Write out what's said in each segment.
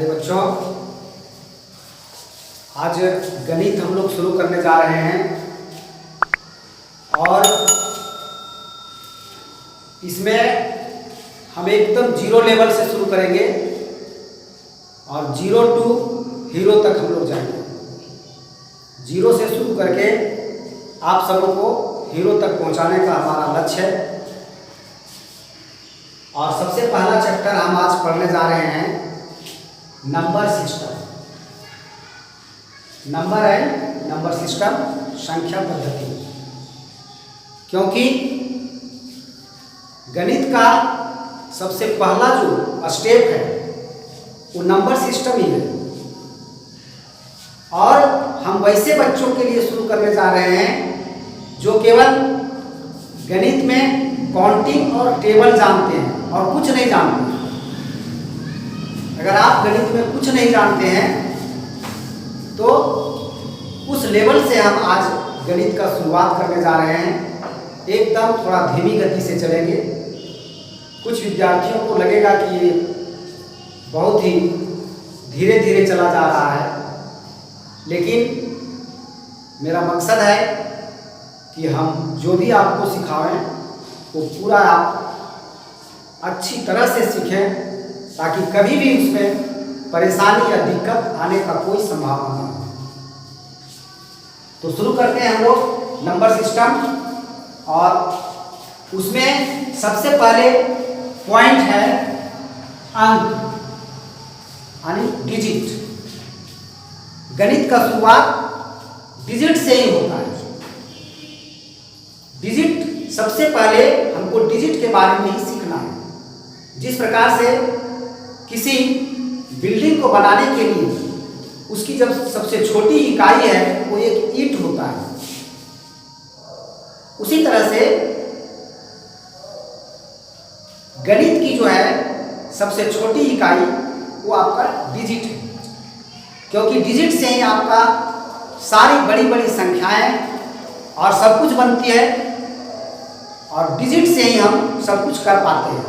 प्यारे बच्चों, आज गणित हम लोग शुरू करने जा रहे हैं और इसमें हम एकदम जीरो लेवल से शुरू करेंगे और जीरो टू हीरो तक हम लोग जाएंगे। जीरो से शुरू करके आप सबों को हीरो तक पहुंचाने का हमारा लक्ष्य है। और सबसे पहला चैप्टर हम आज पढ़ने जा रहे हैं number system. Number and number system, संख्या पद्धति। क्योंकि गणित का सबसे पहला जो स्टेप है वो नंबर सिस्टम ही है। और हम वैसे बच्चों के लिए शुरू करने जा रहे हैं जो केवल गणित में काउंटिंग और टेबल जानते हैं और कुछ नहीं जानते। अगर आप गणित में कुछ नहीं जानते हैं तो उस लेवल से हम आज गणित का शुरुआत करने जा रहे हैं। एकदम थोड़ा धीमी गति से चलेंगे। कुछ विद्यार्थियों को लगेगा कि ये बहुत ही धीरे धीरे चला जा रहा है, लेकिन मेरा मकसद है कि हम जो भी आपको सिखाएं वो पूरा आप अच्छी तरह से सीखें, ताकि कभी भी उसमें परेशानी या दिक्कत आने का कोई संभावना ना हो। तो शुरू करते हैं हम लोग नंबर सिस्टम। और उसमें सबसे पहले पॉइंट है अंक यानी डिजिट। गणित का शुरुआत डिजिट से ही होता है। डिजिट सबसे पहले हमको डिजिट के बारे में ही सीखना है। जिस प्रकार से किसी बिल्डिंग को बनाने के लिए उसकी जब सबसे छोटी इकाई है वो एक ईंट होता है, उसी तरह से गणित की जो है सबसे छोटी इकाई वो आपका डिजिट है। क्योंकि डिजिट से ही आपका सारी बड़ी बड़ी संख्याएं और सब कुछ बनती है और डिजिट से ही हम सब कुछ कर पाते हैं।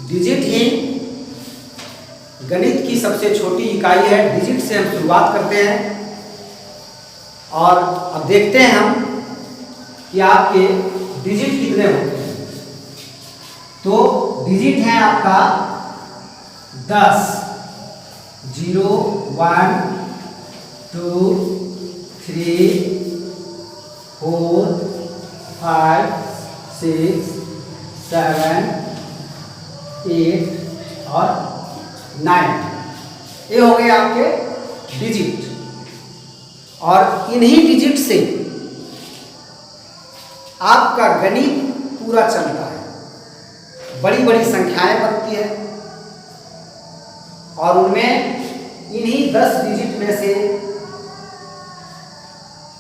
डिजिट ही गणित की सबसे छोटी इकाई है। डिजिट से हम शुरुआत करते हैं और अब देखते हैं हम कि आपके डिजिट कितने होते हैं। तो डिजिट है आपका 10, 0, 1, 2, 3, 4, 5, 6, 7, 8 और 9। ये हो गए आपके डिजिट। और इन्हीं डिजिट से आपका गणित पूरा चलता है। बड़ी बड़ी संख्याएं बनती है और उनमें इन्हीं 10 डिजिट में से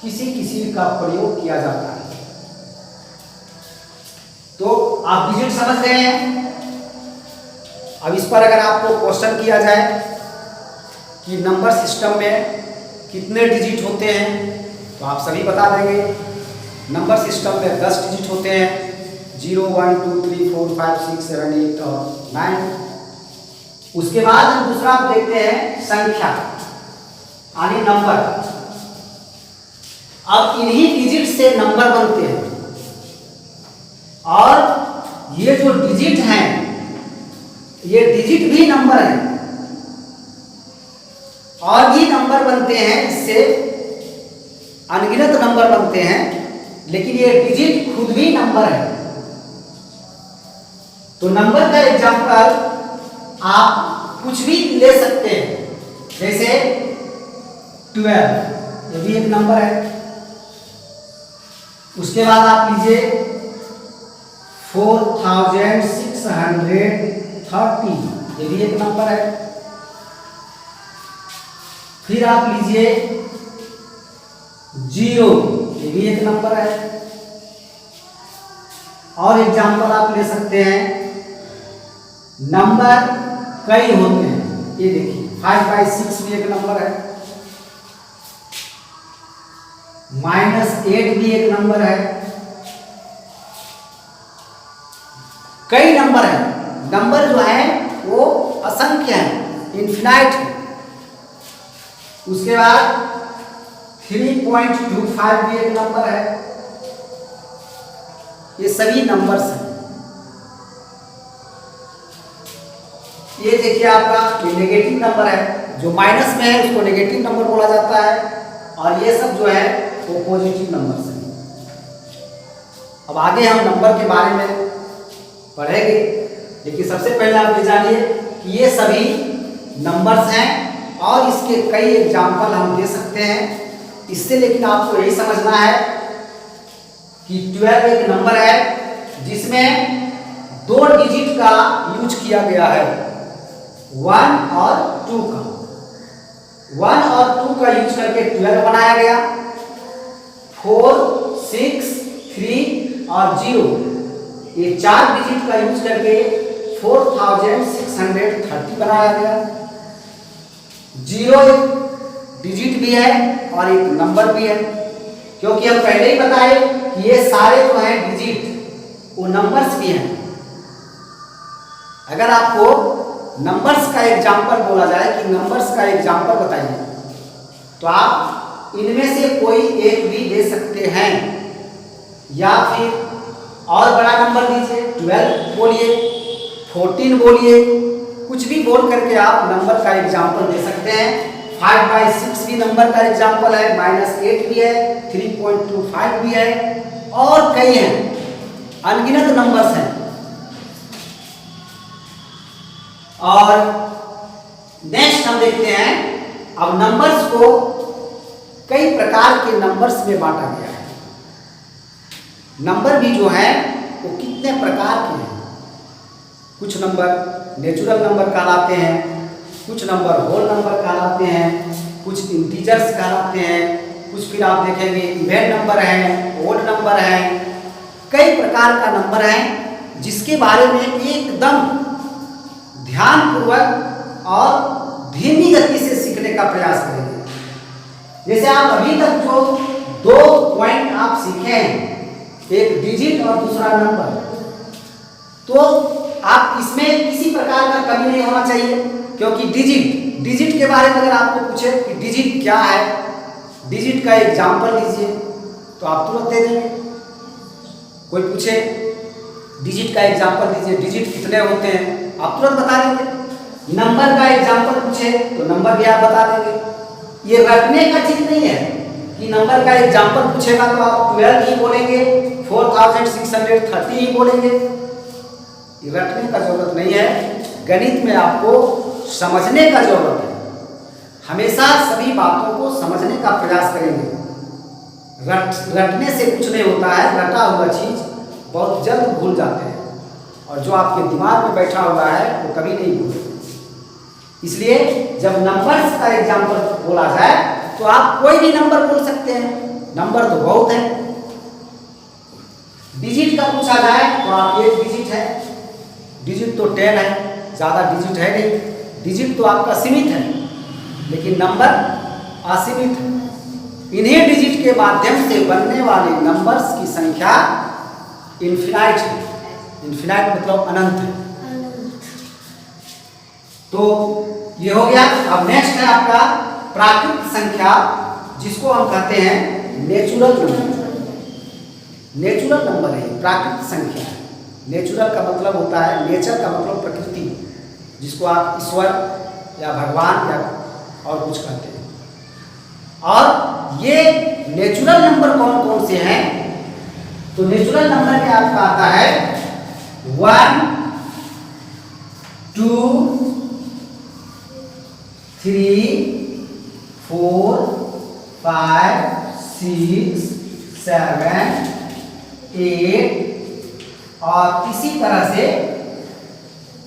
किसी किसी का प्रयोग किया जाता है। तो आप डिजिट समझ गए हैं। अब इस पर अगर आपको क्वेश्चन किया जाए कि नंबर सिस्टम में कितने डिजिट होते हैं तो आप सभी बता देंगे। नंबर सिस्टम में 10 डिजिट होते हैं, 0, 1, 2, 3, 4, 5, 6, 7, 8 और 9। उसके बाद हम दूसरा आप देखते हैं संख्या यानी नंबर। अब इन्हीं डिजिट से नंबर बनते हैं और ये जो डिजिट हैं ये डिजिट भी नंबर है और भी नंबर बनते हैं। इससे अनगिनत नंबर बनते हैं, लेकिन ये डिजिट खुद भी नंबर है। तो नंबर का एग्जांपल आप कुछ भी ले सकते हैं, जैसे 12, ये भी एक नंबर है। उसके बाद आप लीजिए 4630, ये भी एक नंबर है। फिर आप लीजिए 0, ये भी एक नंबर है। और एग्जांपल आप ले सकते हैं, नंबर कई होते हैं। ये देखिए 5/6 भी एक नंबर है, -8 भी एक नंबर है। कई नंबर है। नंबर जो है वो असंख्य है, इन्फिनाइट है। उसके बाद 3.25 भी एक नंबर है। ये सभी नंबर्स हैं। ये देखिए आपका ये नेगेटिव नंबर है, जो माइनस में है उसको नेगेटिव नंबर बोला जाता है, और ये सब जो है वो पॉजिटिव नंबर्स हैं। अब आगे हम नंबर के बारे में पढ़ेंगे, लेकिन सबसे पहले आप ये जानिए कि ये सभी नंबर्स हैं और इसके कई एग्जाम्पल हम दे सकते हैं। इससे लेकिन आपको यही समझना है कि 12 एक नंबर है जिसमें 2 डिजिट का यूज किया गया है, 1 और 2 का। 1 और 2 का यूज करके 12 बनाया गया। 4, 6, 3 और 0 ये 4 डिजिट का यूज करके 4630 बनाया गया। 0 एक डिजिट भी है और एक नंबर भी है, क्योंकि हम पहले ही बताए कि ये सारे जो हैं डिजिट वो नंबर्स भी हैं। अगर आपको नंबर्स का एग्जाम्पल बोला जाए कि नंबर्स का एग्जाम्पल बताइए, तो आप इनमें से कोई एक भी दे सकते हैं, या फिर और बड़ा नंबर दीजिए, 12 बोलिए, 14 बोलिए, कुछ भी बोल करके आप नंबर का एग्जाम्पल दे सकते हैं। 5/6 भी नंबर का एग्जाम्पल है, -8 भी है, 3.25 भी है, और कई हैं, अनगिनत नंबर्स हैं। और नेक्स्ट हम देखते हैं, अब नंबर्स को कई प्रकार के नंबर्स में बांटा गया है। नंबर भी जो है वो कितने प्रकार के हैं। कुछ नंबर नेचुरल नंबर कहलाते हैं, कुछ नंबर होल नंबर कहलाते हैं, कुछ इंटीजर्स कहलाते हैं, कुछ फिर आप देखेंगे इवेन नंबर हैं, ओड नंबर हैं। कई प्रकार का नंबर है जिसके बारे में एकदम ध्यानपूर्वक और धीमी गति से सीखने का प्रयास करेंगे। जैसे आप अभी तक जो 2 पॉइंट आप सीखे हैं, एक डिजिट और दूसरा नंबर, तो आप इसमें किसी प्रकार का कमी नहीं होना चाहिए, क्योंकि डिजिट के बारे में अगर आपको पूछे कि डिजिट क्या है, डिजिट का एग्जाम्पल दीजिए, तो आप तुरंत दे देंगे। कोई पूछे डिजिट का एग्जाम्पल दीजिए, डिजिट कितने होते हैं, आप तुरंत बता देंगे। नंबर का एग्जाम्पल पूछे तो नंबर भी आप बता देंगे। ये रटने का चीज नहीं है कि नंबर का एग्जाम्पल पूछेगा तो आप 12 ही बोलेंगे, 4630 ही बोलेंगे। ये रटने का जरूरत नहीं है, गणित में आपको समझने का जरूरत है। हमेशा सभी बातों को समझने का प्रयास करेंगे। रटने से कुछ नहीं होता है, रटा हुआ चीज बहुत जल्द भूल जाते हैं, और जो आपके दिमाग में बैठा हुआ है वो कभी नहीं भूलेगा। इसलिए जब नंबर्स का एग्जाम्पल बोला जाए तो आप कोई भी नंबर बोल सकते हैं, नंबर तो बहुत है। डिजिट का पूछा जाए तो आप 1 डिजिट है, डिजिट तो 10 है, ज़्यादा डिजिट है नहीं। डिजिट तो आपका सीमित है, लेकिन नंबर असीमित है। इन्हीं डिजिट के माध्यम से बनने वाले नंबर्स की संख्या इन्फिनाइट है। इन्फिनाइट मतलब अनंत है। तो ये हो गया। अब नेक्स्ट है आपका प्राकृत संख्या, जिसको हम कहते हैं नेचुरल नंबर। नेचुरल नंबर है, प्राकृत संख्या है। नेचुरल का मतलब होता है, नेचर का मतलब प्रकृति, जिसको आप ईश्वर या भगवान या और कुछ कहते हैं। और ये नेचुरल नंबर कौन कौन से हैं? तो नेचुरल नंबर में आपका आता है 1, 2, 3, 4, 5, 6, 7, 8 और इसी तरह से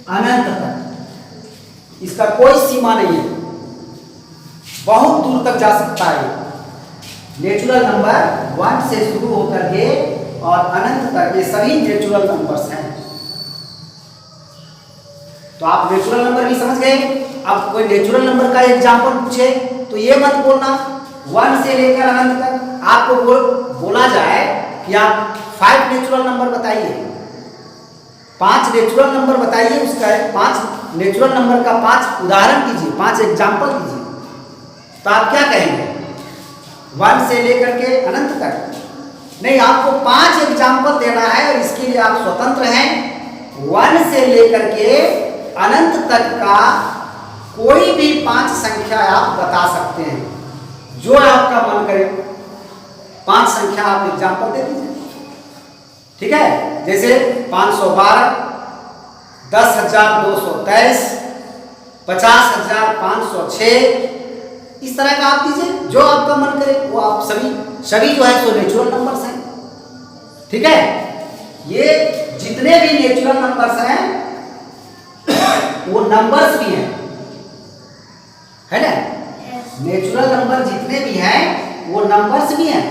अनंत तक। इसका कोई सीमा नहीं है, बहुत दूर तक जा सकता है। नेचुरल नंबर 1 से शुरू होकर के और अनंत तक ये सभी नेचुरल नंबर्स हैं। तो आप नेचुरल नंबर भी समझ गए। अब कोई नेचुरल नंबर का एग्जाम्पल पूछे तो ये मत बोलना 1 से लेकर अनंत तक। आपको बोला जाए कि आप 5 नेचुरल नंबर बताइए, 5 नेचुरल नंबर बताइए, उसका 5 नेचुरल नंबर का 5 उदाहरण दीजिए, 5 एग्जाम्पल दीजिए। तो आप क्या कहेंगे? 1 से लेकर के अनंत तक? नहीं, आपको 5 एग्जाम्पल देना है और इसके लिए आप स्वतंत्र हैं। 1 से लेकर के अनंत तक का कोई भी 5 संख्या आप बता सकते हैं, जो आपका मन करे 5 संख्या आप एग्जाम्पल दे दीजिए। ठीक है, जैसे 512, 10,223, 50,506, इस तरह का आप दीजिए, जो आपका मन करे वो आप सभी जो है तो नेचुरल नंबर्स हैं। ठीक है, ये जितने भी नेचुरल नंबर्स हैं वो नंबर्स भी हैं, है ना? नेचुरल नंबर जितने भी हैं वो नंबर्स भी हैं।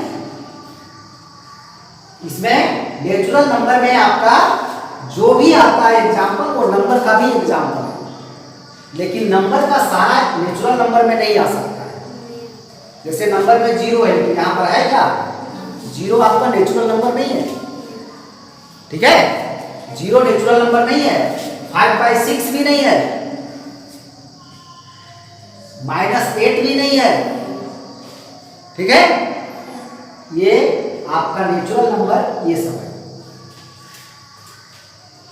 इसमें नेचुरल नंबर में आपका जो भी आता है एग्जाम्पल, वो नंबर का भी एग्जाम्पल है, लेकिन नंबर का सारा नेचुरल नंबर में नहीं आ सकता है। जैसे नंबर में 0 है, लेकिन यहाँ पर है क्या? 0 आपका नेचुरल नंबर नहीं है। ठीक है, 0 नेचुरल नंबर नहीं है, 5/6 भी नहीं है, -8 भी नहीं है। ठीक है, ये आपका नेचुरल नंबर ये सब है।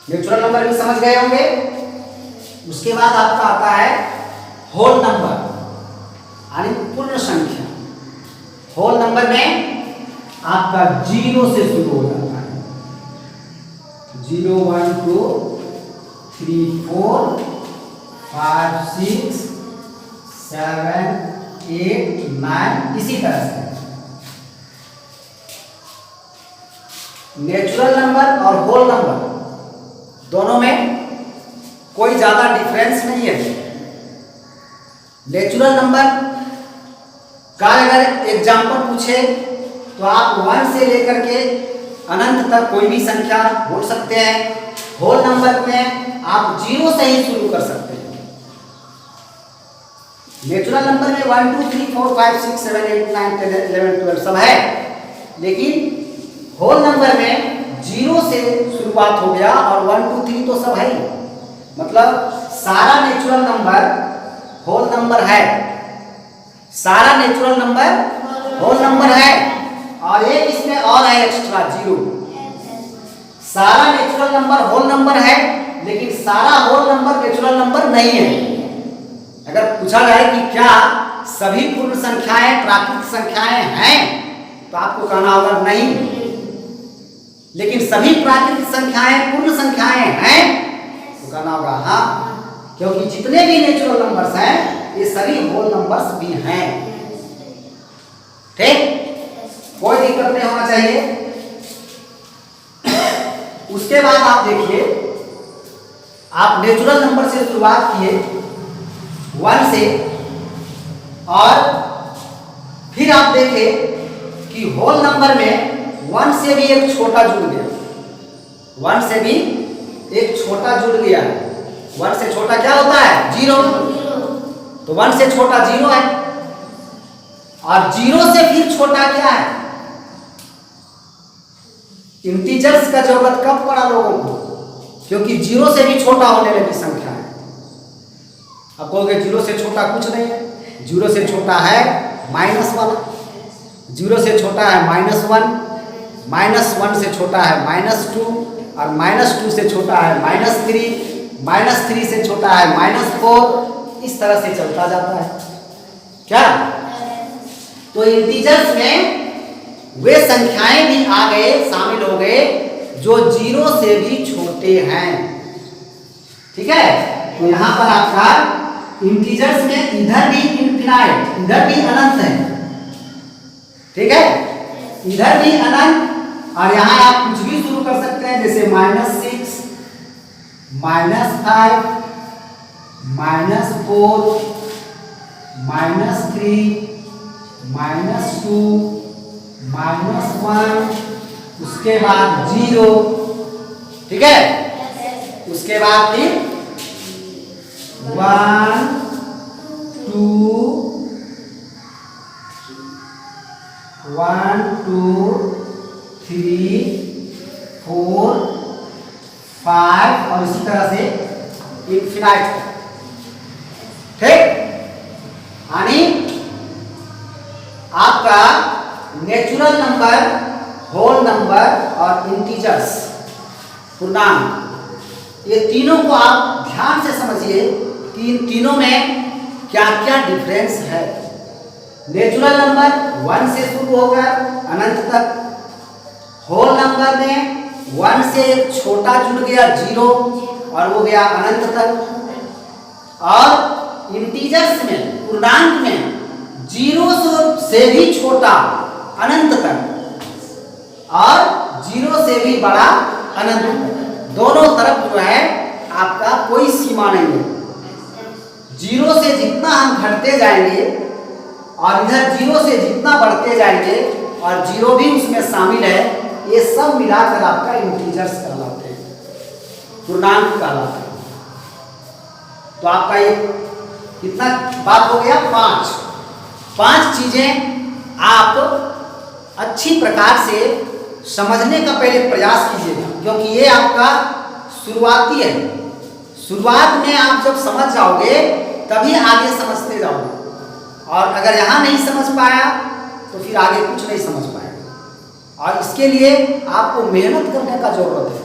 नेचुरल नंबर भी समझ गए होंगे। उसके बाद आपका आता है होल नंबर, यानी पूर्ण संख्या। होल नंबर में आपका 0 से शुरू हो जाता है। 0, 1, 2, 3, 4, 5, 6, 7, 8, 9, इसी तरह से। नेचुरल नंबर और होल नंबर दोनों में कोई ज्यादा डिफरेंस नहीं है। नेचुरल नंबर का अगर एग्जाम्पल पूछे तो आप 1 से लेकर के अनंत तक कोई भी संख्या बोल सकते हैं। होल नंबर में आप 0 से ही शुरू कर सकते हैं। नेचुरल नंबर में 1, 2, 3, 4, 5, 6, 7, 8, 9, 10, 11, 12 सब है, लेकिन होल नंबर में 0 से शुरुआत हो गया और 1, 2, 3 तो सब है ही। मतलब सारा नेचुरल नंबर होल नंबर है, सारा नेचुरल नंबर होल नंबर है, और एक इसमें और है एक्स्ट्रा 0। सारा नेचुरल नंबर होल नंबर है, लेकिन सारा होल नंबर नेचुरल नंबर नहीं है। अगर पूछा जाए कि क्या सभी पूर्ण संख्याएं प्राकृतिक संख्याएं हैं, तो आपको कहना होगा नहीं। लेकिन सभी प्राकृतिक संख्याएं पूर्ण संख्याएं हैं, तो कहना होगा हाँ, क्योंकि जितने भी नेचुरल नंबर्स हैं ये सभी होल नंबर्स भी हैं। ठीक, कोई दिक्कत नहीं होना चाहिए। उसके बाद आप देखिए, आप नेचुरल नंबर से शुरुआत किए 1 से, और फिर आप देखें कि होल नंबर में 1 से भी एक छोटा जुड़ गया, 1 से भी एक छोटा जुड़ गया। 1 से छोटा क्या होता है? 0। तो 1 से छोटा 0 है, और 0 से फिर छोटा क्या है? इंटीजर्स का जरूरत कब पड़ा लोगों को? क्योंकि 0 से भी छोटा होने लगी संख्या है। अब कहोगे 0 से छोटा कुछ नहीं है, 0 से छोटा है माइनस वाला, 0 से छोटा है -1, -1 से छोटा है -2, और -2 से छोटा है -3, -3 से छोटा है -4, इस तरह से चलता जाता है। क्या? तो इंटीजर्स में वे संख्याएं भी आ गए, शामिल हो गए जो 0 से भी छोटे हैं। ठीक है, तो यहां पर आपका इंटीजर्स में इधर भी इनफिनाइट, इधर भी अनंत है। ठीक है, इधर भी अनंत, और यहां आप कुछ भी शुरू कर सकते हैं, जैसे -6, -5, -4, -3, -2, -1, उसके बाद 0। ठीक है, उसके बाद फिर 1, 2, 3, 4, 5, और इसी तरह से इन्फिनाइट तक। ठीक, यानी आपका नेचुरल नंबर, होल नंबर और इंटीजर्स पूर्णांक, ये तीनों को आप ध्यान से समझिए कि इन तीनों में क्या क्या डिफरेंस है। नेचुरल नंबर 1 से शुरू होकर अनंत तक, होल नंबर में 1 से एक छोटा जुड़ गया 0 और वो गया अनंत तक, और इंटीजर्स में, पूर्णांक में 0 से भी छोटा अनंत तक और 0 से भी बड़ा अनंत तक। दोनों तरफ जो है आपका कोई सीमा नहीं है। 0 से जितना हम घटते जाएंगे और इधर 0 से जितना बढ़ते जाएंगे और 0 भी उसमें शामिल है, ये सब मिलाकर आपका इंटीजर्स कहलाते हैं, पूर्णांक कहलाते हैं। तो आपका ये कितना बात हो गया? 5 चीजें आप अच्छी प्रकार से समझने का पहले प्रयास कीजिएगा, क्योंकि ये आपका शुरुआती है। शुरुआत में आप जब समझ जाओगे तभी आगे समझते जाओगे, और अगर यहाँ नहीं समझ पाया तो फिर आगे कुछ नहीं समझ पाएगा। और इसके लिए आपको मेहनत करने का जरूरत है।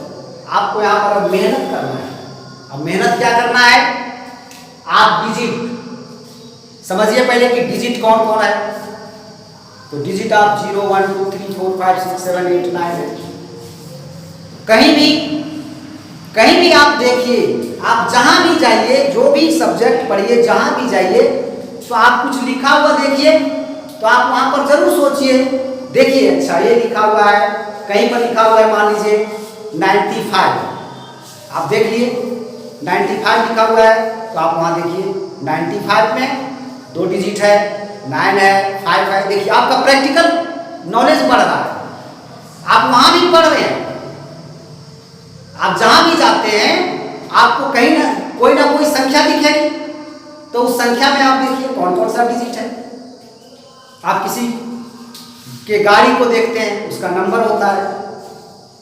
आपको यहाँ पर अब मेहनत करना है। अब मेहनत क्या करना है? आप डिजिट समझिए पहले कि डिजिट कौन कौन है। तो डिजिट आप 0 1 2 3 4 5 6 7 8 9 8, कहीं भी आप देखिए, आप जहां भी जाइए, जो भी सब्जेक्ट पढ़िए, जहां भी जाइए, तो आप कुछ लिखा हुआ देखिए तो आप वहां पर जरूर सोचिए, देखिए अच्छा ये लिखा हुआ है, कहीं पर लिखा हुआ है मान लीजिए 95, आप देख लिए 95 लिखा हुआ है, तो आप वहां देखिए 95 में 2 डिजिट है, 9 है, 5 है। देखिए आपका प्रैक्टिकल नॉलेज बढ़ रहा है, आप वहां भी पढ़ रहे हैं। आप जहां भी जाते हैं आपको कहीं ना कोई संख्या दिखेगी, तो उस संख्या में आप देखिए कौन कौन सा डिजिट है। आप किसी के गाड़ी को देखते हैं, उसका नंबर होता है,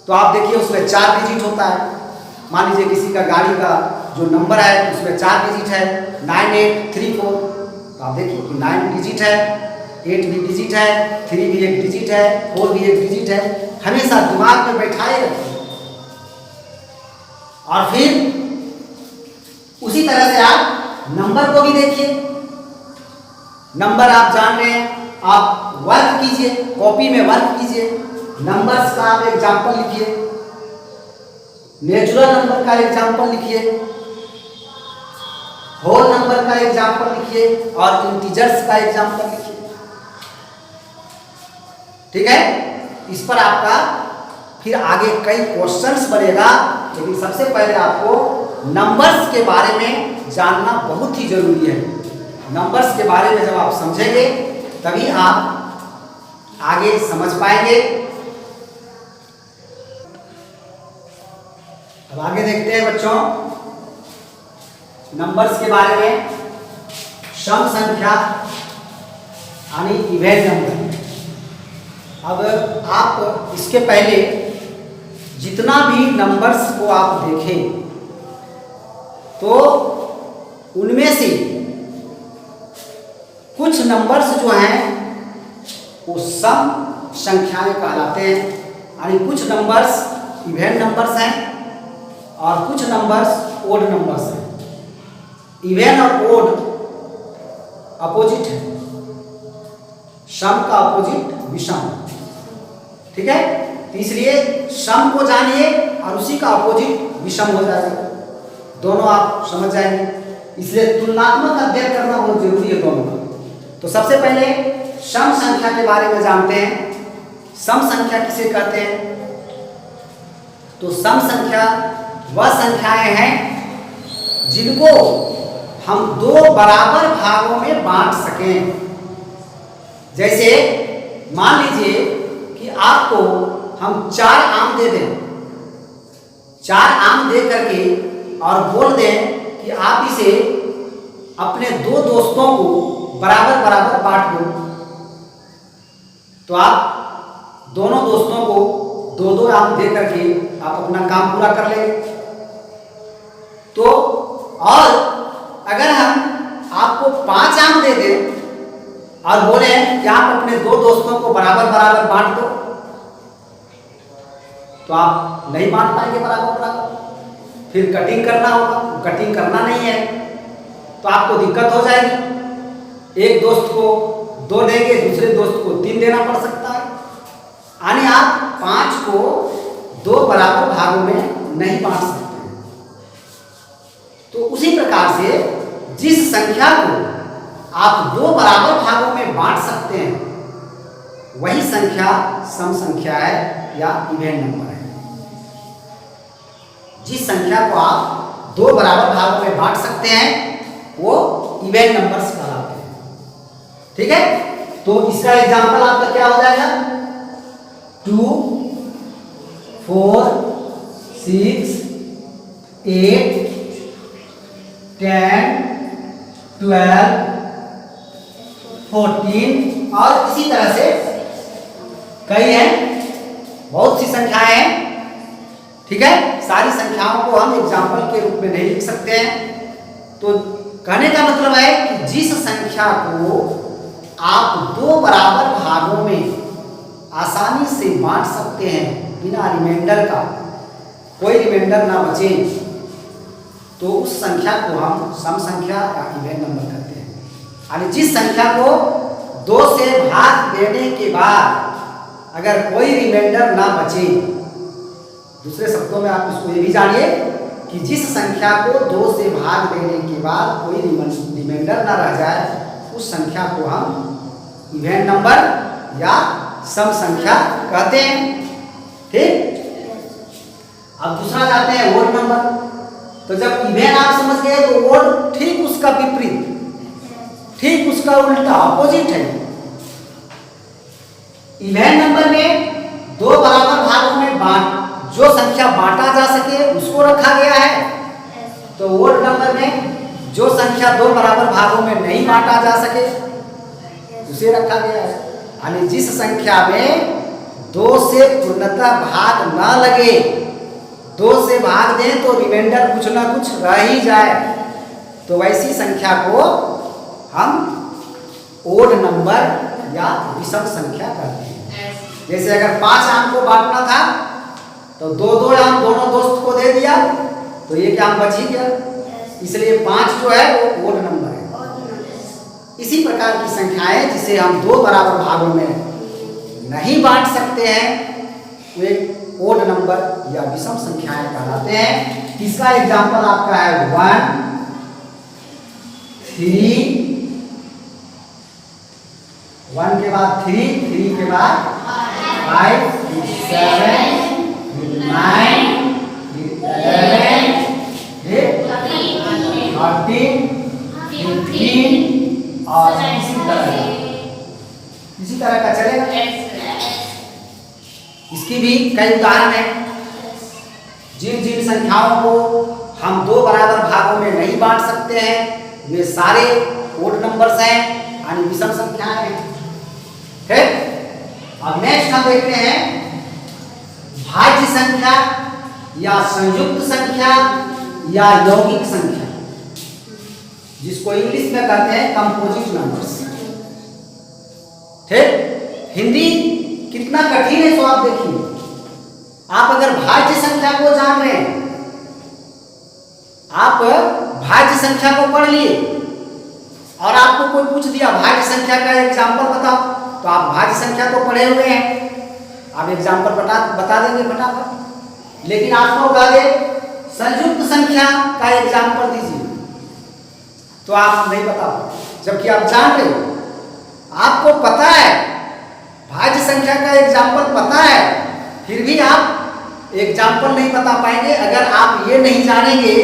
तो आप देखिए उसमें 4 डिजिट होता है। मान लीजिए किसी का गाड़ी का जो नंबर है उसमें 4 डिजिट है, 9834, तो आप देखिए कि 9 डिजिट है, 8 भी डिजिट है, 3 भी एक डिजिट है, 4 भी एक डिजिट है। हमेशा दिमाग में बैठाए रखिए। और फिर उसी तरह से आप नंबर को भी देखिए। नंबर आप जान रहे हैं, आप वर्क कीजिए, कॉपी में वर्क कीजिए, नंबर्स का आप एग्जाम्पल लिखिए, नेचुरल नंबर का एग्जाम्पल लिखिए, होल नंबर का एग्जाम्पल लिखिए और इंटीजर्स का एग्जाम्पल लिखिए। ठीक है, इस पर आपका फिर आगे कई क्वेश्चंस बनेगा, लेकिन सबसे पहले आपको नंबर्स के बारे में जानना बहुत ही जरूरी है। नंबर्स के बारे में जब आप समझेंगे तभी आप आगे समझ पाएंगे। अब आगे देखते हैं बच्चों नंबर्स के बारे में। सम संख्या यानी इवेन नंबर। अब आप इसके पहले जितना भी नंबर्स को आप देखें तो उनमें से कुछ नंबर्स जो हैं वो सम संख्याएं कहलाते हैं, यानी कुछ नंबर्स इवेन नंबर्स हैं और कुछ नंबर्स ओड नंबर्स हैं। इवेन और ओड अपोजिट है, सम का अपोजिट विषम। ठीक है, इसलिए सम को जानिए और उसी का अपोजिट विषम हो जाएगा, दोनों आप समझ जाएंगे। इसलिए तुलनात्मक अध्ययन करना बहुत जरूरी है दोनों का। तो सबसे पहले सम संख्या के बारे में जानते हैं। सम संख्या किसे कहते हैं? तो सम संख्या वह संख्याएं हैं जिनको हम 2 बराबर भागों में बांट सकें। जैसे मान लीजिए कि आपको हम 4 आम दे दें, 4 आम दे करके और बोल दें कि आप इसे अपने 2 दोस्तों को बराबर बराबर बांट दो, तो आप दोनों दोस्तों को 2-2 आम दे करके आप अपना काम पूरा कर लेंगे। तो और अगर हम आपको 5 आम दे दें और बोले कि आप अपने 2 दोस्तों को बराबर बराबर बांट दो, तो आप नहीं बांट पाएंगे बराबर बराबर, फिर कटिंग करना होगा, कटिंग करना नहीं है तो आपको दिक्कत हो जाएगी। एक दोस्त को 2 देंगे, दूसरे दोस्त को 3 देना पड़ सकता है, यानी आप 5 को 2 बराबर भागों में नहीं बांट सकते। तो उसी प्रकार से जिस संख्या को आप 2 बराबर भागों में बांट सकते हैं वही संख्या सम संख्या है या इवेन नंबर है। जिस संख्या को आप 2 बराबर भागों में बांट सकते हैं वो इवेन नंबर्स कहलाते हैं। ठीक है, तो इसका एग्जांपल आपका क्या हो जाएगा? 2, 4, 6, 8, 10, 12, 14 और इसी तरह से कई हैं, बहुत सी संख्याएं हैं। ठीक है, सारी संख्याओं को हम एग्जाम्पल के रूप में नहीं लिख सकते हैं। तो कहने का मतलब है कि जिस संख्या को आप 2 बराबर भागों में आसानी से बांट सकते हैं बिना रिमाइंडर का, कोई रिमाइंडर ना बचे, तो उस संख्या को हम सम संख्या या इवेन नंबर कहते हैं। यानी जिस संख्या को 2 से भाग देने के बाद अगर कोई रिमाइंडर ना बचे, दूसरे शब्दों में आप इसको ये भी जानिए कि जिस संख्या को 2 से भाग देने के बाद कोई रिमाइंडर ना रह जाए उस संख्या को हम इवेन नंबर या सम संख्या कहते हैं। ठीक, अब दूसरा जाते हैं ओड नंबर। तो जब इवेन आप समझ गए तो ओड ठीक उसका विपरीत, ठीक उसका उल्टा ऑपोजिट है। इवेन नंबर में 2 बराबर भागों में जो संख्या बांटा जा सके उसको रखा गया है। तो ओड नंबर में जो संख्या 2 बराबर भागों में नहीं बांटा जा सके उसे रखा गया है। यानी जिस संख्या में 2 से पूर्णतः भाग न लगे, 2 से भाग दें तो रिमाइंडर कुछ ना कुछ रह ही जाए, तो वैसी संख्या को हम ओड नंबर या विषम संख्या कहते हैं। जैसे अगर 5 आम को बांटना था तो 2-2 आम दोनों दोस्त को दे दिया तो एक आम बच ही गया, इसलिए 5 जो है वो ओड नंबर है। इसी प्रकार की संख्याएं जिसे हम 2 बराबर भागों में नहीं बांट सकते हैं वे ओड नंबर या विषम संख्याएं कहलाते हैं। इसका एग्जांपल आपका है 1, 3, 1 के बाद 3, 3 के बाद 5, 7, 9, 11, 13, 15 और इसी तरह का चलेगा। इसकी भी कई उदाहरण हैं। जिन जिन संख्याओं को हम 2 बराबर भागों में नहीं बांट सकते हैं वे सारे ओड नंबर्स हैं, यानी विषम संख्याएं हैं। ठीक, अब नेक्स्ट हम देखते हैं भाज्य संख्या या संयुक्त संख्या या यौगिक संख्या, जिसको इंग्लिश में कहते हैं कंपोजिट नंबर्स। ठीक, हिंदी कितना कठिन है तो आप देखिए। आप अगर भाज्य संख्या को जान रहे हैं, आप भाज्य संख्या को पढ़ लिए और आपको कोई पूछ दिया भाज्य संख्या का एग्जाम्पल बताओ, तो आप भाज्य संख्या को पढ़े हुए हैं, आप एग्जाम्पल बता देंगे फटाफट। लेकिन आपको कहा दे संयुक्त संख्या का एग्जाम्पल दीजिए तो आप नहीं बता पाओ, जबकि आप जान रहे हो, आपको पता है भाज्य संख्या का एग्जाम्पल पता है, फिर भी आप एग्जाम्पल नहीं बता पाएंगे अगर आप ये नहीं जानेंगे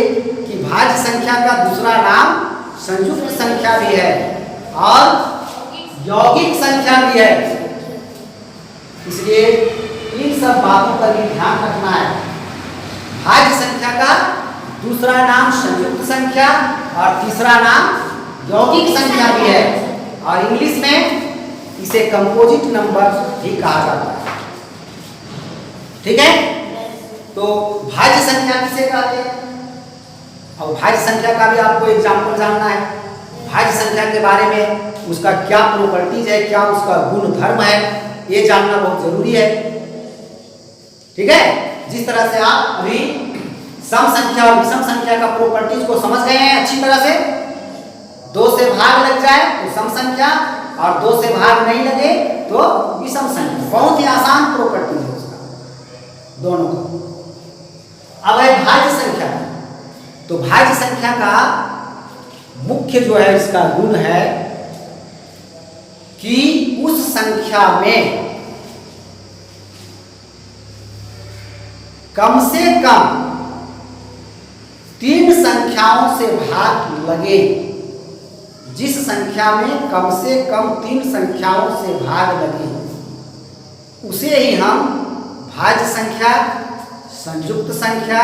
कि भाज्य संख्या का दूसरा नाम संयुक्त संख्या भी है और यौगिक संख्या भी है। इसलिए इन सब बातों पर भी ध्यान रखना है। भाज्य संख्या का दूसरा नाम संयुक्त संख्या और तीसरा नाम यौगिक संख्या भी है और इंग्लिश में इसे कंपोजिट नंबर भी कहा जाता है। ठीक है, तो भाज्य संख्या किसे कहते हैं? अब भाज्य संख्या का भी आपको एग्जाम्पल जानना है। भाज्य संख्या के बारे में उसका क्या प्रॉपर्टीज है, क्या उसका गुण धर्म है, ये जानना बहुत जरूरी है। ठीक है, जिस तरह से आप अभी सम संख्या और विषम संख्या का प्रॉपर्टीज को समझ गए हैं अच्छी तरह से, 2 से भाग लग जाए तो सम संख्या और 2 से भाग नहीं लगे तो विषम संख्या। बहुत ही आसान प्रॉपर्टी है उसका दोनों का। अब है भाज्य संख्या, तो भाज्य संख्या का मुख्य जो है इसका गुण है कि उस संख्या में कम से कम 3 संख्याओं से भाग लगे। जिस संख्या में कम से कम 3 संख्याओं से भाग लगे उसे ही हम भाज्य संख्या, संयुक्त संख्या,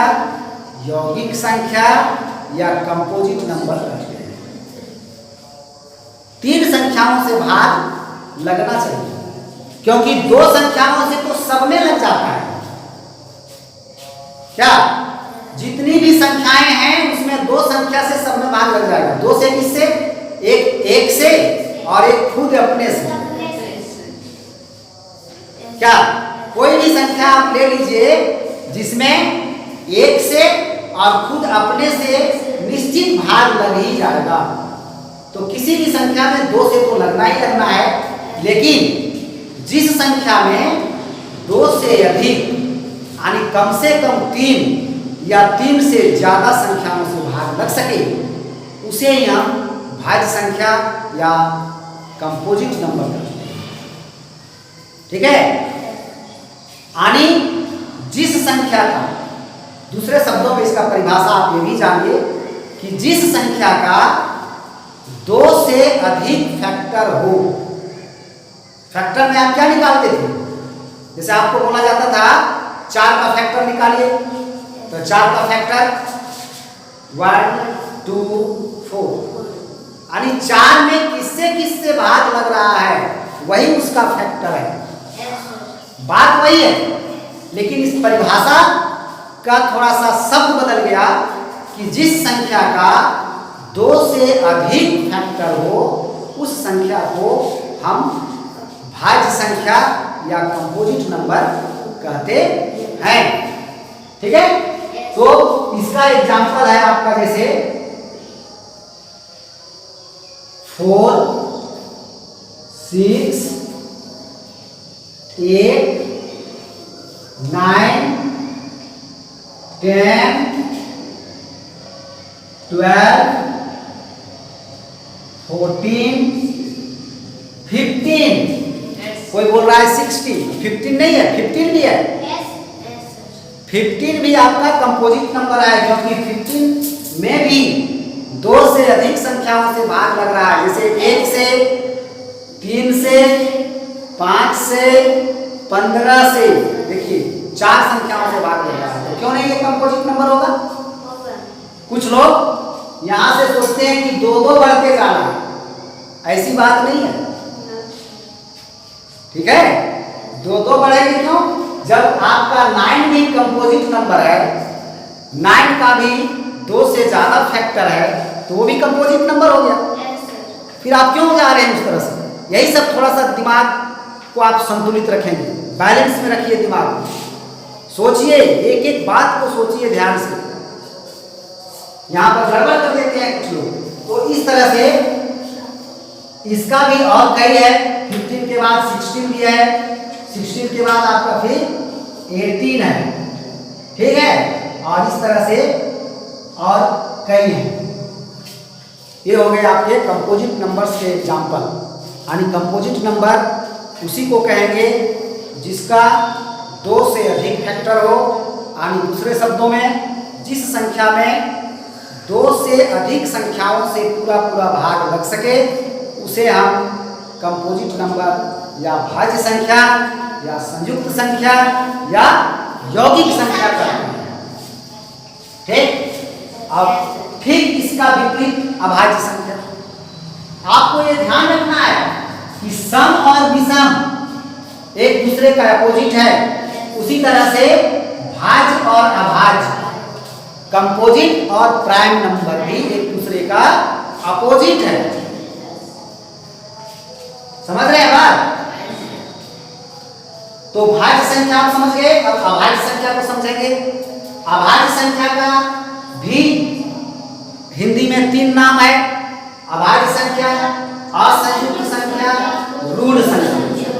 यौगिक संख्या या कंपोजिट नंबर कहते हैं। 3 संख्याओं से भाग लगना चाहिए, क्योंकि 2 संख्याओं से तो सब में लग जाता है। क्या जितनी भी संख्याएं हैं उसमें 2 संख्या से सब में भाग लग जाएगा। 2 से किससे? एक से और एक खुद अपने से। क्या कोई भी संख्या आप ले लीजिए जिसमें 1 से और खुद अपने से निश्चित भाग लग ही जाएगा। तो किसी भी संख्या में 2 से तो लगना ही लगना है, लेकिन जिस संख्या में 2 से अधिक यानी कम से कम 3 या 3 से ज्यादा संख्याओं से भाग लग सके उसे ही हम भाज्य संख्या या कंपोजिट नंबर कहते हैं। ठीक है, यानी जिस संख्या का, दूसरे शब्दों में इसका परिभाषा आप ये भी जानिए कि जिस संख्या का 2 से अधिक फैक्टर हो। फैक्टर में आप क्या निकालते थे? जैसे आपको बोला जाता था 4 का फैक्टर निकालिए, तो 4 का फैक्टर 1 2 4, यानी 4 में किससे किससे भाग लग रहा है वही उसका फैक्टर है। बात वही है, लेकिन इस परिभाषा का थोड़ा सा शब्द बदल गया कि जिस संख्या का 2 से अधिक फैक्टर हो उस संख्या को हम भाज्य संख्या या कंपोजिट नंबर कहते हैं। ठीक है, तो इसका एग्जांपल है आपका जैसे 4 6 8 9 10 12 14 15। कोई बोल रहा है 16, 15 नहीं है, 15 भी है। 15 भी आपका कंपोजिट नंबर है, क्योंकि 15 में भी 2 से अधिक संख्याओं से भाग लग रहा है। जैसे 1 से, 3 से, 5 से, 15 से, देखिए 4 संख्याओं से भाग लग रहा है, तो क्यों नहीं ये कंपोजिट नंबर होगा? कुछ लोग यहां से सोचते हैं कि 2-2 बढ़ते जा रहा है, ऐसी बात नहीं है। ठीक है, 2-2 बढ़ेंगे क्यों? जब आपका 9 भी कंपोजिट नंबर है, 9 का भी 2 से ज्यादा फैक्टर है, तो वो भी कंपोजिट नंबर हो गया। फिर आप क्यों जा रहे हैं उस तरह से? यही सब थोड़ा सा दिमाग को आप संतुलित रखेंगे, बैलेंस में रखिए दिमाग को, सोचिए, एक एक बात को सोचिए ध्यान से। यहां पर गड़बड़ कर देते हैं कुछ लोग। तो इस तरह से इसका भी और कई है। 15 के बाद 16 भी है, 16 के बाद आपका फिर 18 है। ठीक है, और इस तरह से और कई हैं। ये हो गए आपके कंपोजिट नंबर्स के एग्जाम्पल। यानी कंपोजिट नंबर उसी को कहेंगे जिसका 2 से अधिक फैक्टर हो, यानी दूसरे शब्दों में जिस संख्या में 2 से अधिक संख्याओं से पूरा पूरा भाग लग सके उसे हम कंपोजिट नंबर या भाज्य संख्या या संयुक्त संख्या या यौगिक संख्या कहते हैं। ठीक, अब ठीक इसका विपरीत अभाज्य संख्या। आपको ये ध्यान रखना है कि सम और विषम एक दूसरे का अपोजिट है, उसी तरह से भाज्य और अभाज्य कंपोजिट और प्राइम नंबर भी एक दूसरे का अपोजिट है। समझ रहे हैं बात? तो भाज्य संख्या आप समझ गए। अब अभाज्य संख्या को समझेंगे। अभाज्य संख्या का भी हिंदी में 3 नाम है। अभाज्य संख्या, असंयुक्त संख्या, ऋण संख्या।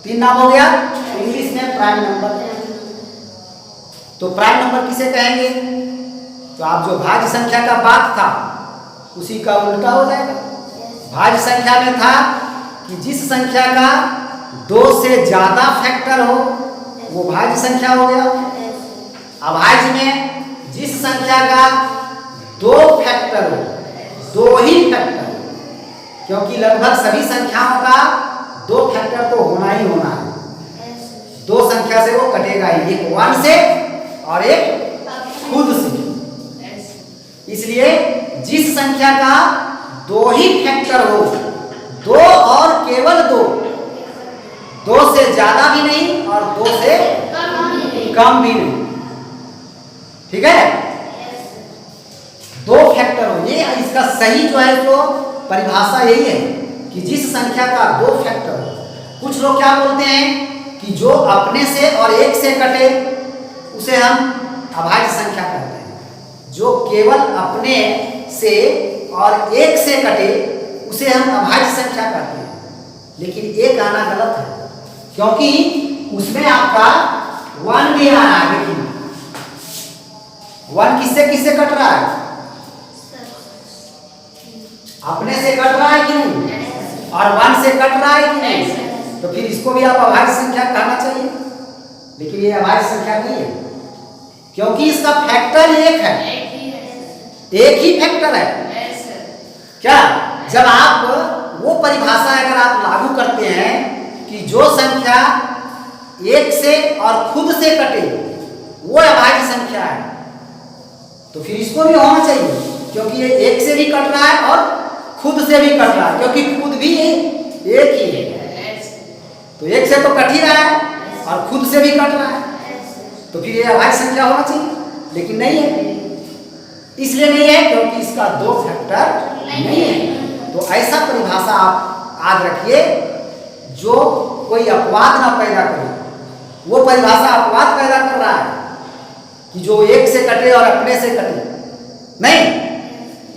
3 नाम हो गया। इंग्लिश में प्राइम नंबर। तो प्राइम नंबर किसे कहेंगे? तो आप जो भाज्य संख्या का बात था उसी का उल्टा हो जाएगा। भाज्य संख्या में था कि जिस संख्या का 2 से ज्यादा फैक्टर हो वो भाज्य संख्या हो गया। अभाज्य में जिस संख्या का 2 फैक्टर हो, 2 ही फैक्टर, क्योंकि लगभग सभी संख्याओं का 2 फैक्टर तो होना ही होना है। 2 संख्या से वो कटेगा ही, एक 1 से और एक खुद से। इसलिए जिस संख्या का 2 ही फैक्टर हो, 2 और केवल 2 से ज्यादा भी नहीं और 2 से कम भी नहीं, ठीक है? 2 फैक्टर हो, ये इसका सही जो है तो परिभाषा यही है कि जिस संख्या का 2 फैक्टर हो। कुछ लोग क्या बोलते हैं कि जो अपने से और 1 से कटे उसे हम अभाज्य संख्या कहते हैं। जो केवल अपने से और 1 से कटे उसे हम अभाज्य संख्या कहते हैं। लेकिन ये कहना गलत है, क्योंकि उसमें आपका 1 भी आ रहा है। लेकिन 1 किससे किससे कट रहा है? अपने से कट रहा है कि नहीं? और 1 से कट रहा है कि नहीं? तो फिर इसको भी आप अभाज्य संख्या कहना चाहिए। लेकिन ये अभाज्य संख्या नहीं है, क्योंकि इसका फैक्टर 1 है। एक ही फैक्टर है। क्या जब आप वो परिभाषा अगर आप लागू करते हैं कि जो संख्या 1 से और खुद से कटे वो अभाज्य संख्या है, तो फिर इसको भी होना चाहिए, क्योंकि ये 1 से भी कट रहा है और खुद से भी कट रहा है, क्योंकि खुद भी एक ही है। तो 1 से तो कट ही रहा है और खुद से भी कट रहा है, तो फिर ये अभाज्य संख्या होना चाहिए। लेकिन नहीं है। इसलिए नहीं है क्योंकि इसका 2 फैक्टर नहीं है। तो ऐसा परिभाषा आप याद रखिए जो कोई अपवाद ना पैदा करे। वो परिभाषा अपवाद पैदा कर रहा है कि जो 1 से कटे और अपने से कटे, नहीं।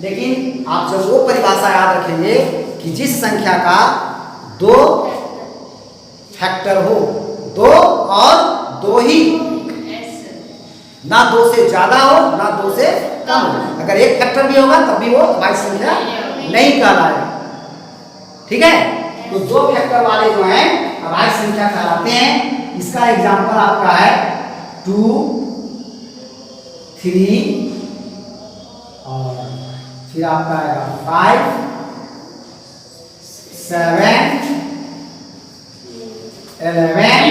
लेकिन आप जब वो परिभाषा याद रखेंगे कि जिस संख्या का 2 फैक्टर हो, 2 और 2 ही, ना 2 से ज्यादा हो ना 2 से कम हो। अगर 1 फैक्टर भी होगा तब भी वो अभाज्य संख्या नहीं कहलाएगा, ठीक है? तो 2 फैक्टर वाले जो हैं अभाज्य संख्या कहलाते हैं। इसका एग्जांपल आपका है 2, 3 और फिर आपका आएगा 5, 7, 11।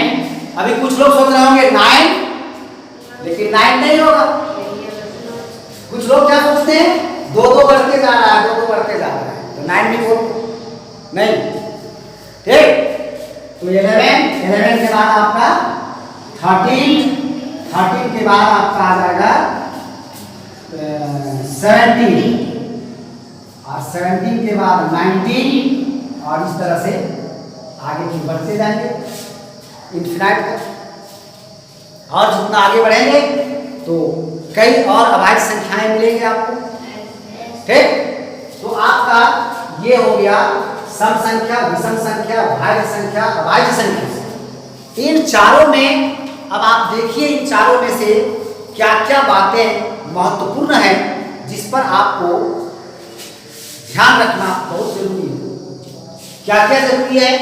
अभी कुछ लोग सोच रहे होंगे 9, लेकिन 9 नहीं होगा। कुछ लोग क्या सोचते हैं 2 बढ़ते जा रहा है, 2 बढ़ते जा रहा है, तो 9 भी बोल नहीं, ठीक? तो 11 के बाद आपका 13 के बाद आपका आ जाएगा 17 और 17 के बाद 19 और इस तरह से आगे की बढ़ते जाएंगे इन्फिनाइट तक। और जितना आगे बढ़ेंगे तो कई और अभाज्य संख्याएं मिलेंगे आपको, ठीक? तो आपका ये हो गया सम संख्या, विषम संख्या, भाज्य संख्या, अभाज्य संख्या। इन चारों में अब आप देखिए इन चारों में से क्या क्या बातें महत्वपूर्ण हैं जिस पर आपको ध्यान रखना बहुत जरूरी है। क्या क्या जरूरी है?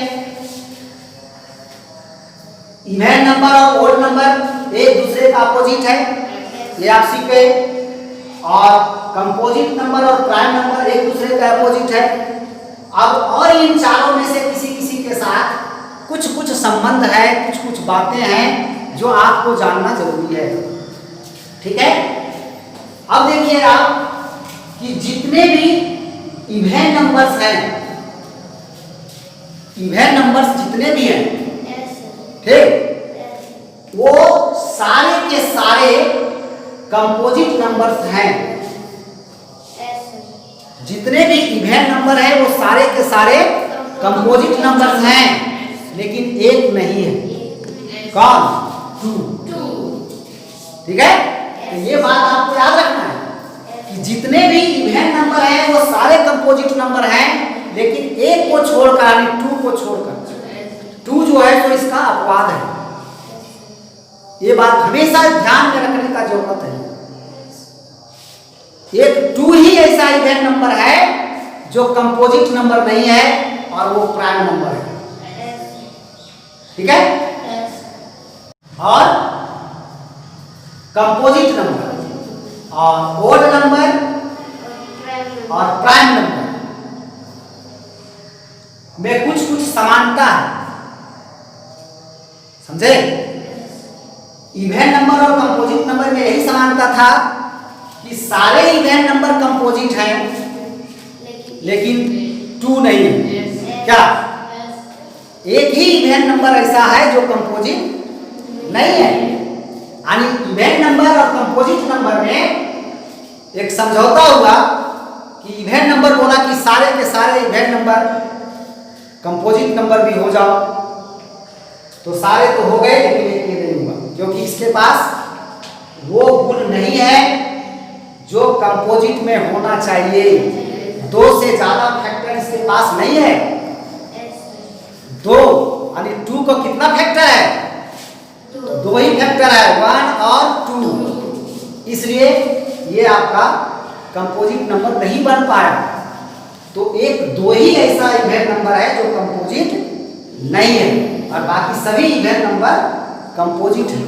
इवन नंबर और ओड नंबर एक दूसरे का अपोजिट है, ये आप सीख गए। और कंपोजिट नंबर और प्राइम नंबर एक दूसरे का अपोजिट है। अब और इन चारों में से किसी किसी के साथ कुछ कुछ संबंध है, कुछ कुछ बातें हैं जो आपको जानना जरूरी है, ठीक है? अब देखिए आप कि जितने भी इवन नंबर्स हैं, इवन नंबर्स जितने भी हैं, ठीक, वो सारे के सारे कंपोजिट नंबर्स हैं। जितने भी इवेन नंबर हैं वो सारे के सारे कंपोजिट नंबर्स हैं, लेकिन एक नहीं है। कौन? 2। ठीक है, तो ये बात आपको याद रखना है कि जितने भी इवेन नंबर हैं वो सारे कंपोजिट नंबर हैं, लेकिन एक को छोड़कर यानी 2 को छोड़कर, 2 जो है तो इसका अपवाद है। ये बात हमेशा ध्यान में रखने का जरूरत है। एक 2 ही ऐसा इवेन नंबर है जो कंपोजिट नंबर नहीं है और वो प्राइम नंबर है। ठीक है, और कंपोजिट नंबर और ओड नंबर और प्राइम नंबर में कुछ कुछ समानता है, समझे? इवेन नंबर और कंपोजिट नंबर में यही समानता था कि सारे इवेन नंबर कंपोजिट हैं, लेकिन 2 नहीं है। क्या? एक ही इवेन नंबर ऐसा है जो कंपोजिट नहीं है। यानी इवेन नंबर और कंपोजिट नंबर में एक समझौता हुआ कि इवेन नंबर बोला कि सारे के सारे इवेन नंबर कंपोजिट नंबर भी हो जाओ, तो सारे तो हो गए, लेकिन एक ये नहीं हुआ, क्योंकि इसके पास वो गुण नहीं है जो कंपोजिट में होना चाहिए। 2 से ज्यादा फैक्टर इसके पास नहीं है। 2 यानी 2 को कितना फैक्टर है? 2 ही फैक्टर है, 1 और 2। इसलिए ये आपका कंपोजिट नंबर नहीं बन पाया। तो एक 2 ही ऐसा इवेन नंबर है जो कंपोजिट नहीं है, और बाकी सभी इवेन नंबर कंपोजिट है।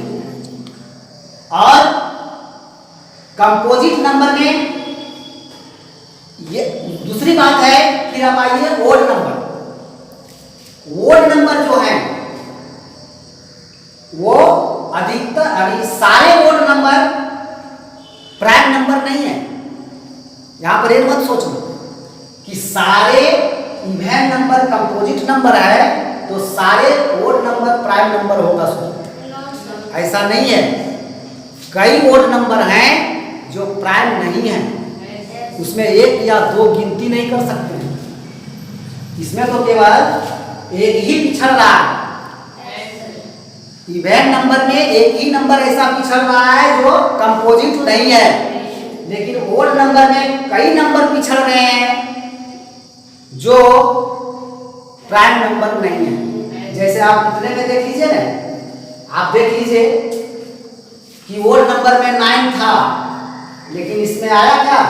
और कंपोजिट नंबर में ये दूसरी बात है। फिर अब आइए ओड नंबर। ओड नंबर जो है वो अधिकतर, अभी सारे ओड नंबर प्राइम नंबर नहीं है। यहां पर एक मत सोचना कि सारे इवेन नंबर कंपोजिट नंबर है तो सारे ओड नंबर प्राइम नंबर होगा। ऐसा नहीं है। कई ओड नंबर हैं जो प्राइम नहीं है, उसमें 1 या 2 गिनती नहीं कर सकते। इसमें तो केवल एक ही पिछड़ रहा है। इवेन नंबर में एक ही नंबर ऐसा पिछड़ रहा है जो कंपोजिट नहीं है, लेकिन ओड नंबर में कई नंबर पिछड़ रहे हैं जो प्राइम नंबर नहीं है। जैसे आप कितने में देख लीजिए ना, आप देख लीजिए कि ओड नंबर में 9 था, लेकिन इसमें आया क्या?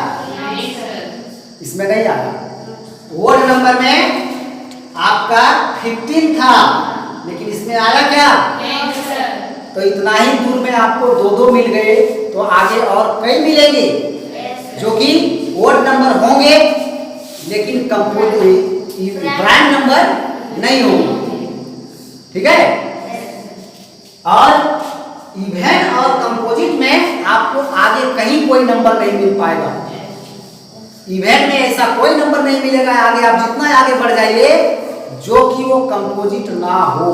इसमें नहीं आया। ओड नंबर में आपका 15 था, लेकिन इसमें आया क्या? तो इतना ही दूर में आपको 2-2 मिल गए, तो आगे और कई मिलेंगे जो कि ओड नंबर होंगे, लेकिन प्राइम नंबर नहीं होंगे। ठीक है, और इवेन और कंपोजिट में आपको आगे कहीं कोई नंबर नहीं मिल पाएगा। इवेन में ऐसा कोई नंबर नहीं मिलेगा आगे, आप जितना आगे बढ़ जाइए, जो कि वो कंपोजिट ना हो।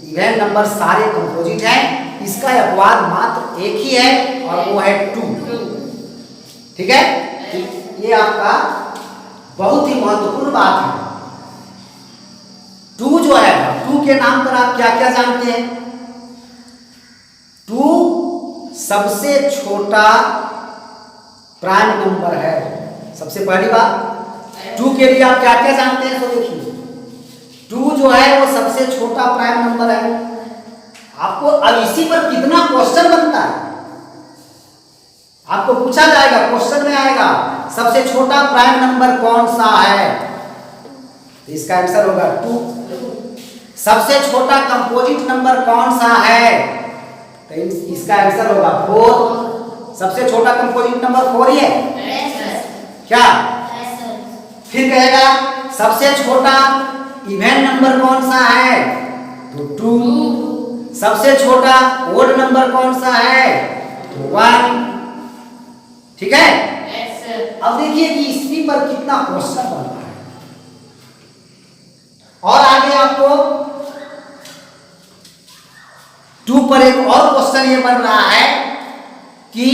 इवेन नंबर सारे कंपोजिट हैं, इसका अपवाद मात्र एक ही है और वो है 2। ठीक है, ये आपका बहुत ही महत्वपूर्ण बात है। 2 जो है, 2 के नाम पर आप क्या क्या जानते हैं? 2 सबसे छोटा प्राइम नंबर है। सबसे पहली बात, 2 के लिए आप क्या क्या जानते हैं? तो देखिए, 2 जो है वो सबसे छोटा प्राइम नंबर है। आपको अब इसी पर कितना क्वेश्चन बनता है, आपको पूछा जाएगा, क्वेश्चन में आएगा सबसे छोटा प्राइम नंबर कौन सा है, तो इसका आंसर होगा 2। सबसे छोटा कंपोजिट नंबर कौन सा है, तो इसका आंसर होगा 4। सबसे छोटा कंपोजिट नंबर 4 ही है क्या? फिर कहेगा सबसे छोटा इवेन नंबर कौन सा है, तो 2। सबसे छोटा ओड नंबर कौन सा है, तो 1। ठीक है, अब देखिए कि इसी पर कितना क्वेश्चन बनता है। और आगे आपको 2 पर एक और क्वेश्चन ये बन रहा है कि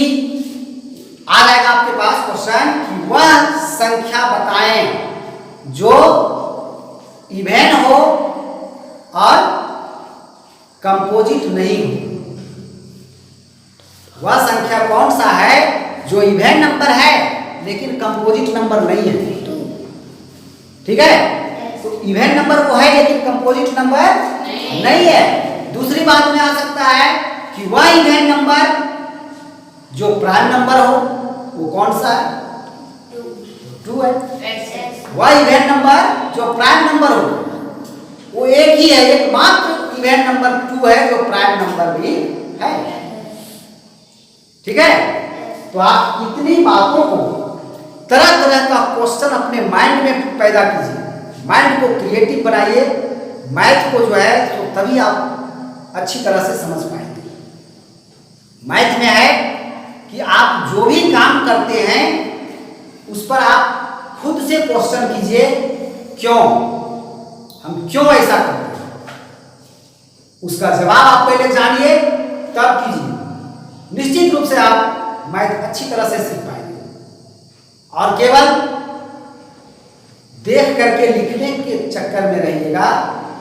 आ जाएगा आपके पास क्वेश्चन कि वह संख्या बताएं जो इवेन हो और कंपोजिट नहीं हो। वह संख्या कौन सा है जो इवेन नंबर है लेकिन कंपोजिट नंबर नहीं है। ठीक है, तो इवेन नंबर वो है लेकिन कंपोजिट नंबर नहीं है। दूसरी बात में आ सकता है कि वह इवेन नंबर जो प्राइम नंबर हो वो कौन सा है? 2 है। वह इवेन नंबर जो प्राइम नंबर हो वो एक ही है, एकमात्र इवेन नंबर 2 है जो प्राइम नंबर भी है। ठीक है, तो आप इतनी बातों को तरह तरह का क्वेश्चन अपने माइंड में पैदा कीजिए, माइंड को क्रिएटिव बनाइए। मैथ को जो है तो तभी आप अच्छी तरह से समझ पाएंगे। मैथ में है कि आप जो भी काम करते हैं उस पर आप खुद से क्वेश्चन कीजिए, क्यों, हम क्यों ऐसा करते हैं, उसका जवाब आप पहले जानिए तब कीजिए। निश्चित रूप से आप मैथ अच्छी तरह से सीख पाएंगे। और केवल देख करके लिखने के चक्कर में रहिएगा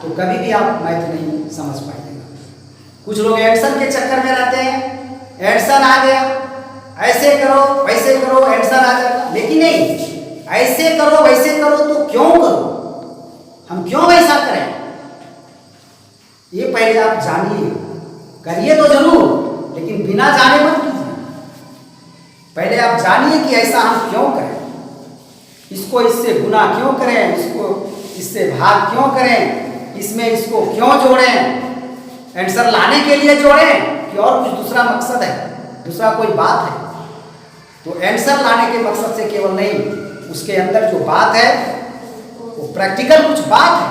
तो कभी भी आप मैथ नहीं समझ पाएंगे। कुछ लोग एंसर के चक्कर में रहते हैं, एंसर आ गया, ऐसे करो वैसे करो आंसर आ जाएगा, लेकिन नहीं, ऐसे करो वैसे करो तो क्यों करो, हम क्यों ऐसा करें, ये पहले आप जानिए। करिए तो जरूर लेकिन बिना जाने मत कीजिए। पहले आप जानिए कि ऐसा हम क्यों करें, इसको इससे गुना क्यों करें, इसको इससे भाग क्यों करें, इसमें इसको क्यों जोड़ें, आंसर लाने के लिए जोड़ें कि और कुछ दूसरा मकसद है, दूसरा कोई बात है। तो आंसर लाने के मकसद से केवल नहीं, उसके अंदर जो बात है वो प्रैक्टिकल कुछ बात है,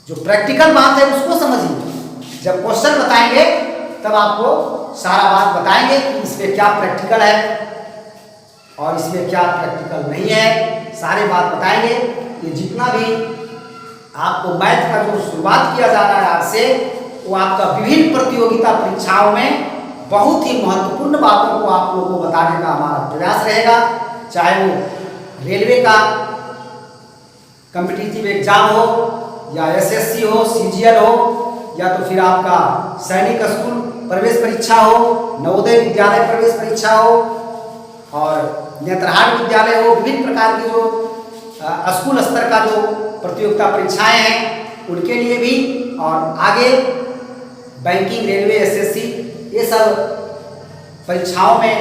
जो प्रैक्टिकल बात है उसको समझिए। जब क्वेश्चन बताएंगे तब आपको सारा बात बताएंगे कि इसमें क्या प्रैक्टिकल है और इसमें क्या प्रैक्टिकल नहीं है, सारे बात बताएंगे। ये जितना भी आपको मैथ का जो शुरुआत किया जा रहा है आज से, वो आपका विभिन्न प्रतियोगिता परीक्षाओं में बहुत ही महत्वपूर्ण बातों को आप लोगों को बताने का हमारा प्रयास रहेगा। चाहे वो रेलवे का कॉम्पिटिटिव एग्जाम हो या एसएससी हो, सीजीएल हो, या तो फिर आपका सैनिक स्कूल प्रवेश परीक्षा हो, नवोदय विद्यालय प्रवेश परीक्षा हो और नेत्रहाट विद्यालय हो, विभिन्न प्रकार की जो स्कूल स्तर का जो प्रतियोगिता परीक्षाएं हैं उनके लिए भी, और आगे बैंकिंग, रेलवे, एसएससी, ये सब परीक्षाओं में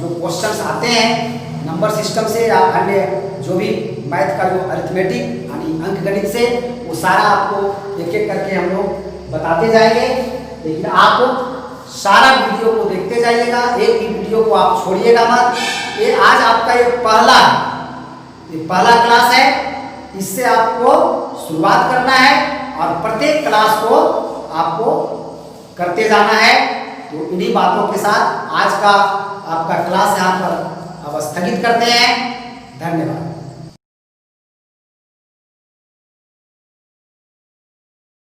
जो क्वेश्चंस आते हैं नंबर सिस्टम से या अन्य जो भी मैथ का जो अरिथमेटिक यानी अंकगणित से, वो सारा आपको एक एक करके हम लोग बताते जाएंगे। लेकिन आप सारा वीडियो को देखते जाइएगा, एक भी वीडियो को आप छोड़िएगा मत। ये आज आपका ये पहला क्लास है, इससे आपको शुरुआत करना है और प्रत्येक क्लास को आपको करते जाना है। तो इन्हीं बातों के साथ आज का आपका क्लास यहाँ पर अब स्थगित करते हैं। धन्यवाद।